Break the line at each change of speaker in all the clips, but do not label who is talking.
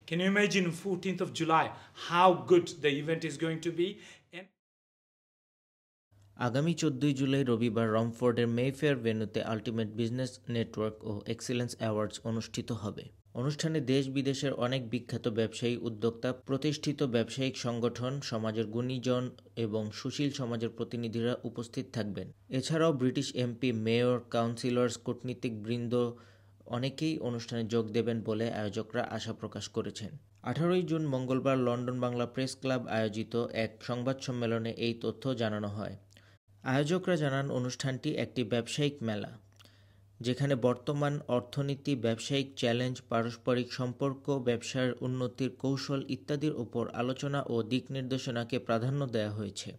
Can you imagine 14th of July how good the event is going to be? And
আগামী 14 জুলাই রবিবার রমফোর্ডের Mayfair ভেন্যুতে ultimate business network ও excellence awards অনুষ্ঠিত হবে। অনুষ্ঠানে দেশ বিদেশের অনেক বিখ্যাত ব্যবসায়ী, উদ্যোক্তা, প্রতিষ্ঠিত ব্যবসায়িক সংগঠন, সমাজের গুণীজন এবং সুশীল সমাজের প্রতিনিধিরা উপস্থিত থাকবেন। এছাড়াও ব্রিটিশ এমপি, মেয়র, কাউন্সিলর্স, কূটনীতিকবৃন্দ অনেকেই অনুষ্ঠানে যোগ দেবেন বলে আয়োজকরা আশা প্রকাশ করেছেন। 18 জুন মঙ্গলবার লন্ডন বাংলা প্রেস ক্লাব আয়োজিত এক সংবাদ সম্মেলনে এই তথ্য জানানো হয়। আয়োজকরা জানান, অনুষ্ঠানটি একটি ব্যবসায়িক মেলা, যেখানে বর্তমান অর্থনীতি, ব্যবসায়িক চ্যালেঞ্জ, পারস্পরিক সম্পর্ক, ব্যবসার উন্নতির কৌশল ইত্যাদির উপর আলোচনা ও দিক নির্দেশনাকে প্রাধান্য দেওয়া হয়েছে।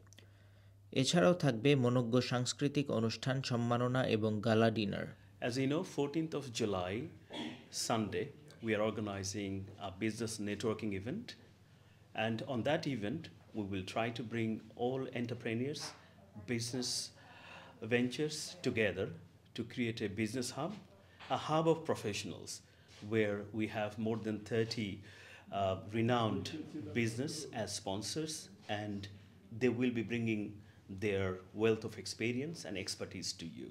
এছাড়াও থাকবে মনোজ্ঞ সাংস্কৃতিক অনুষ্ঠান, সম্মাননা এবং গালা dinner.
As you know, 14th of July, Sunday, we are organizing a business networking event. And on that event, we will try to bring all entrepreneurs, business ventures together to create a business hub, a hub of professionals where we have more than 30 renowned business as sponsors, and they will be bringing their wealth of experience and expertise to you.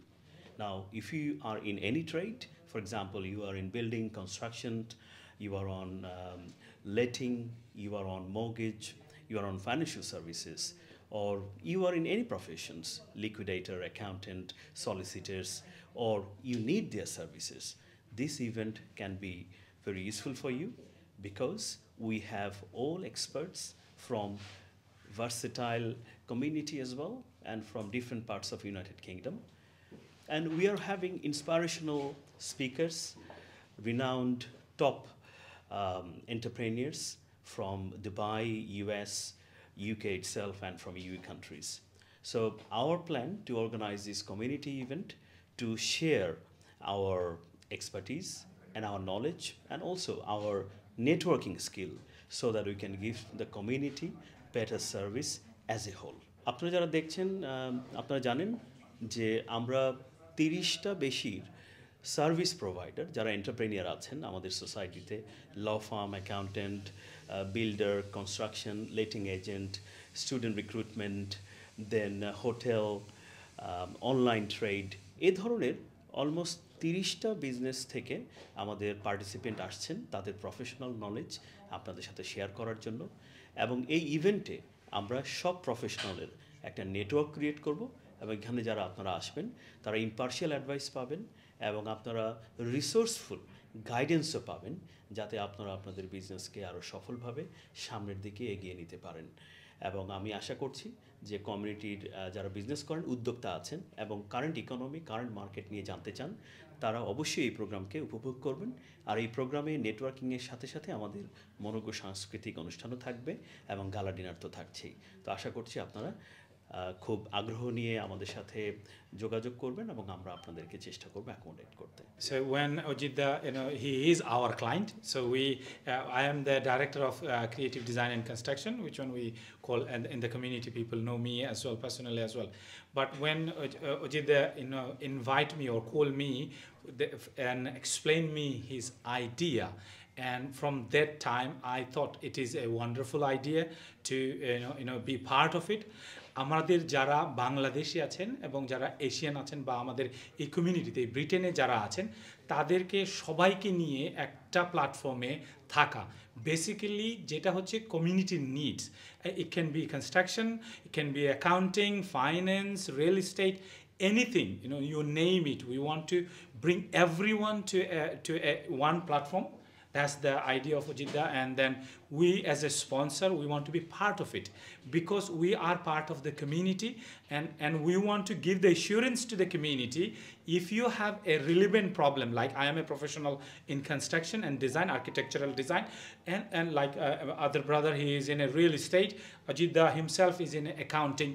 Now, if you are in any trade, for example, you are in building, construction, you are on letting, you are on mortgage, you are on financial services, or you are in any professions, liquidator, accountant, solicitors, or you need their services, this event can be very useful for you because we have all experts from versatile community as well and from different parts of United Kingdom. And we are having inspirational speakers, renowned top entrepreneurs from Dubai, US, UK itself, and from EU countries. So our plan to organize this community event to share our expertise and our knowledge and also our networking skill so that we can give the community better service as a whole. আপনারা যারা দেখছেন, আপনারা জানেন যে আমরা 30টা বেশির service provider যারা entrepreneur আছেন আমাদের সোসাইটিতে, law firm, accountant, builder, construction, letting agent, student recruitment, then hotel, online trade, এ ধরনের অলমোস্ট 30টা বিজনেস থেকে আমাদের পার্টিসিপেন্ট আসছেন তাদের প্রফেশনাল নলেজ আপনাদের সাথে শেয়ার করার জন্য। এবং এই ইভেন্টে আমরা সব প্রফেশনালের একটা নেটওয়ার্ক ক্রিয়েট করব এবং এখানে যারা আপনারা আসবেন তারা ইম্পার্শিয়াল অ্যাডভাইস পাবেন এবং আপনারা রিসোর্সফুল গাইডেন্সও পাবেন যাতে আপনারা আপনাদের বিজনেসকে আরও সফলভাবে সামনের দিকে এগিয়ে নিতে পারেন। এবং আমি আশা করছি যে কমিউনিটির যারা বিজনেস করেন, উদ্যোক্তা আছেন এবং কারেন্ট ইকোনমি, কারেন্ট মার্কেট নিয়ে জানতে চান, তারা অবশ্যই এই প্রোগ্রামকে উপভোগ করবেন। আর এই প্রোগ্রামে নেটওয়ার্কিংয়ের সাথে সাথে আমাদের মনোজ্ঞ সাংস্কৃতিক অনুষ্ঠানও থাকবে এবং গালা ডিনার তো থাকছেই। তো আশা করছি আপনারা খুব আগ্রহ নিয়ে আমাদের সাথে যোগাযোগ করবেন এবং আমরা আপনাদেরকে চেষ্টা করব অ্যাকোমোডেট করতে।
So when Ojida, he is our client. So I am the director of creative design and construction, which one we call, and in the community people know me as well, personally as well. But when Ojida, invite me or call me and explain me his idea, and from that time I thought it is a wonderful idea to be part of it. আমাদের যারা বাংলাদেশি আছেন এবং যারা Asian আছেন বা আমাদের এই কমিউনিটিতে ব্রিটেনে যারা আছেন তাদেরকে সবাইকে নিয়ে একটা প্ল্যাটফর্মে থাকা, বেসিক্যালি যেটা হচ্ছে কমিউনিটির needs. It can be construction, it can be accounting, finance, real estate, anything, you name it. We want to bring everyone to one platform. That's the idea of Ojida, and then we as a sponsor, we want to be part of it because we are part of the community, and we want to give the assurance to the community. If you have a relevant problem, like I am a professional in construction and design, architectural design, and like other brother, he is in a real estate. Ojida himself is in accounting.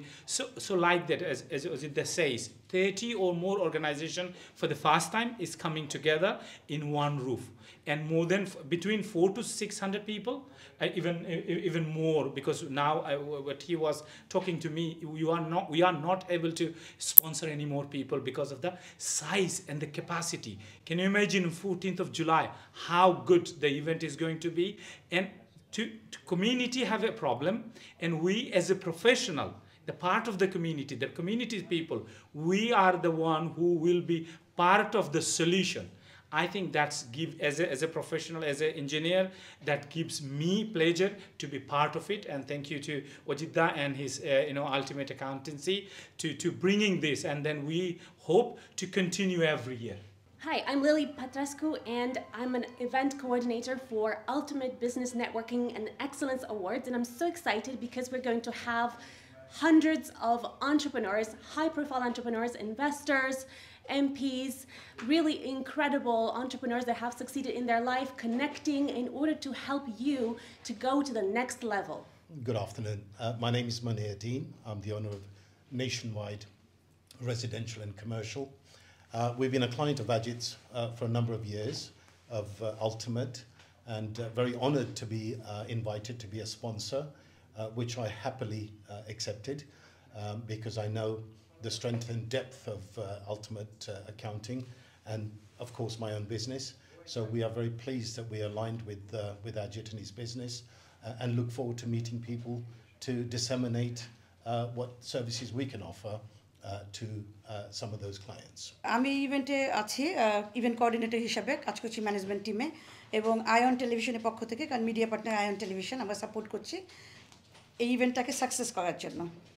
So like that, as Ojida says, 30 or more organization for the first time is coming together in one roof, and more than between 400 to 600 people, even more, because now what he was talking to me, we are not able to sponsor any more people because of the size and the capacity. Can you imagine 14th of July how good the event is going to be? And to community have a problem, and we as a professional, the part of the community people, we are the one who will be part of the solution. I think that's as a professional, as an engineer, that gives me pleasure to be part of it. And thank you to Wajida and his Ultimate Accountancy to bringing this, and then we hope to continue every year.
Hi, I'm Lily Petrescu, and I'm an event coordinator for Ultimate Business Networking and Excellence Awards, and I'm so excited because we're going to have hundreds of entrepreneurs, high-profile entrepreneurs, investors, MPs, really incredible entrepreneurs that have succeeded in their life, connecting in order to help you to go to the next level.
Good afternoon. My name is Munir Deen. I'm the owner of Nationwide Residential and Commercial. We've been a client of Ajit's for a number of years, of Ultimate, and very honoured to be invited to be a sponsor, which I happily accepted because I know the strength and depth of Ultimate Accounting, and of course my own business. So we are very pleased that we are aligned with Ajit and his business, and look forward to meeting people to disseminate what services we can offer to some of those clients.
আমি ইভেন্টে আছি event coordinator হিসাবে কাজ করছি management টিমে, এবং ion টেলিভিশনের পক্ষ থেকে, কারণ মিডিয়া পার্টনার আয়ন টেলিভিশন, আমরা সাপোর্ট করছি এই ইভেন্টটাকে সাকসেস করার জন্য।